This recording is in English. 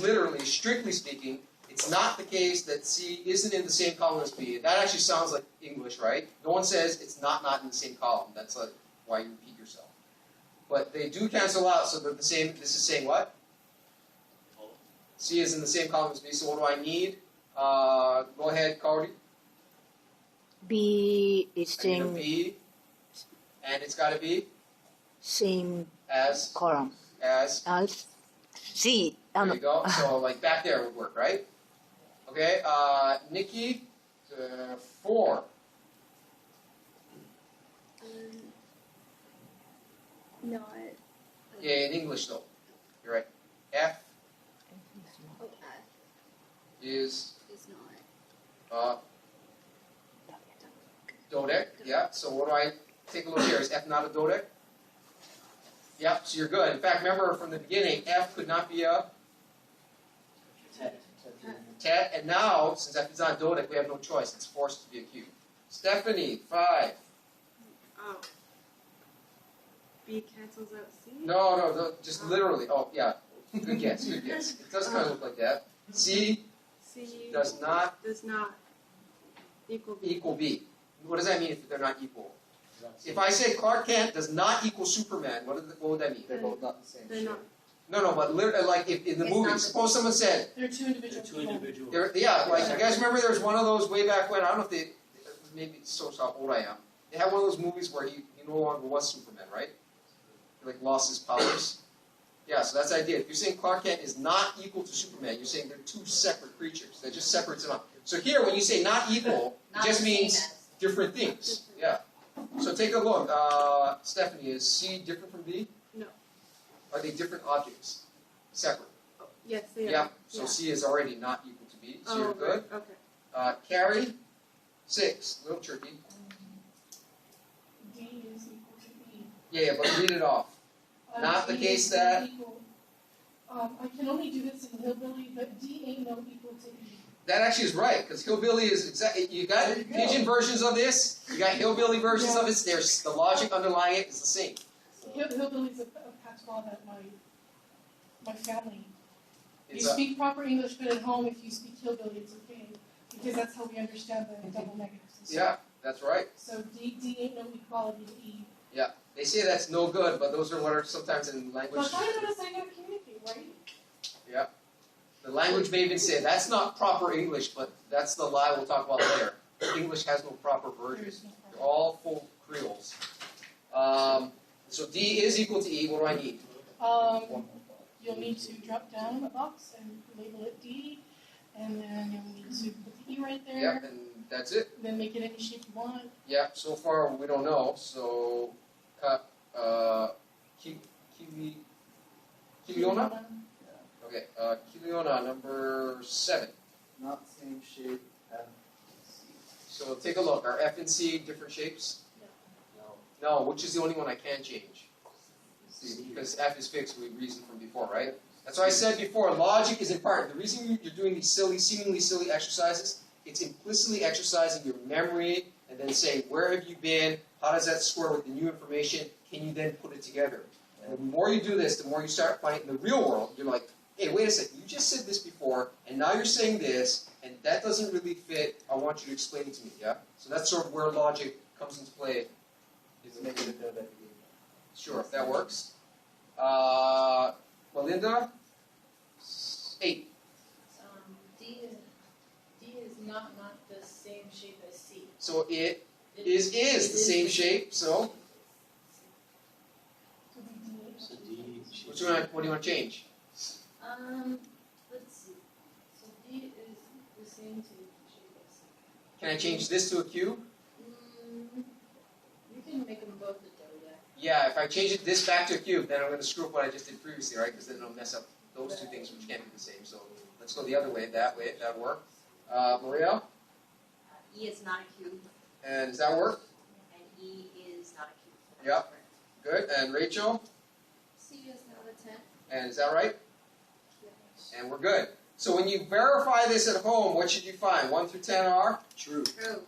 literally, strictly speaking, it's not the case that C isn't in the same column as B. That actually sounds like English, right? No one says it's not in the same column. That's like why you repeat yourself. But they do cancel out, so they're the same. This is saying what? C is in the same column as B, so what do I need? Go ahead, Cody. B is I need a in B, and it's got to be same as column as C. There you go. So like back there would work, right? Okay, Nikki, 4. Not. Yeah, in English though. You're right. F Oh, F is is not. Dodec. Yeah. So what do I take a look here? Is F not a dodec? Yep. So you're good. In fact, remember from the beginning, F could not be a tet, and now since F is not dodec, we have no choice. It's forced to be a cube. Stephanie, 5. Oh. B cancels out C? No, just literally. Oh, yeah. Good guess. Good guess. It does kind of look like that. C C does not equal B. equal B. What does that mean if they're not equal? If I say Clark Kent does not equal Superman, what would that mean? They're both not the same They're shape. not. No, but literally, like if in the It's movie, not suppose someone said, They're two individuals. yeah, like you guys remember there was one of those way back when, I don't know if they, maybe it's so how old I am. They had one of those movies where he no longer was Superman, right? He like lost his powers. Yeah, so that's the idea. If you're saying Clark Kent is not equal to Superman, you're saying they're two separate creatures. That just separates them out. So here, when you say not equal, it just means different things. Yeah. So take a look. Stephanie, is C different from B? No. Are they different objects? Separate? Oh, yes, they are. Yeah. So Yeah. C is already not equal to B. So you're good. Right. Okay. Carrie, 6. Little tricky. D is equal to B. Yeah, but read it off. Not the D case is that- equal. I can only do this in Hillbilly, but D ain't no equal to E. That actually is right, because Hillbilly is exactly. You got There you go. pigeon versions of this. You got Hillbilly versions of it. There's the logic underlying it is the same. Hillbilly's a patois that my family. You It's a, speak proper English, but at home, if you speak Hillbilly, it's okay, because that's how we understand the double negatives. And stuff. yeah, that's right. So D ain't no equality to E. They say that's no good, but those are what are sometimes in language. But I notice I gotta communicate, right? The language may even say that's not proper English, but that's the lie we'll talk about later. English has no proper version. There's no They're problem. all full creoles. So D is equal to E. What do I need? You'll need to drop down a box and label it D, and then you'll need to put the E right there. Yep, and that's it. Then make it any shape you want. Yep. So far we don't know. So Kiliona. Okay. Kiliona number 7. Not the same shape as C. So take a look. Are F and C different shapes? No. No. Which is the only one I can change? C, because F is fixed. We reasoned from before, right? That's why I said before. Logic is important. The reason you're doing these seemingly silly exercises, it's implicitly exercising your memory and then saying, where have you been? How does that square with the new information? Can you then put it together? And the more you do this, the more you start finding in the real world, you're like, hey, wait a second, you just said this before, and now you're saying this, and that doesn't really fit. I want you to explain it to me, yeah? So that's sort of where logic comes into play. Is it maybe the that Sure, if that works. Melinda, 8. D is not the same shape as C. So it is the same shape, so So D. So D. what do you want to change? Let's see. So D is the same shape as C. Can I change this to a cube? You can make them both a dodec. Yeah, if I change this back to a cube, then I'm going to screw up what I just did previously, right? Because then it'll mess up those two things, which can't be the same. So let's go the other way, that'll work. Maria, E is not a cube, and does that work? and E is not a cube. Yep. Good. And Rachel, C is not a 10. and is that right? Yes. And we're good. So when you verify this at home, what should you find? 1 through 10 are? True. True.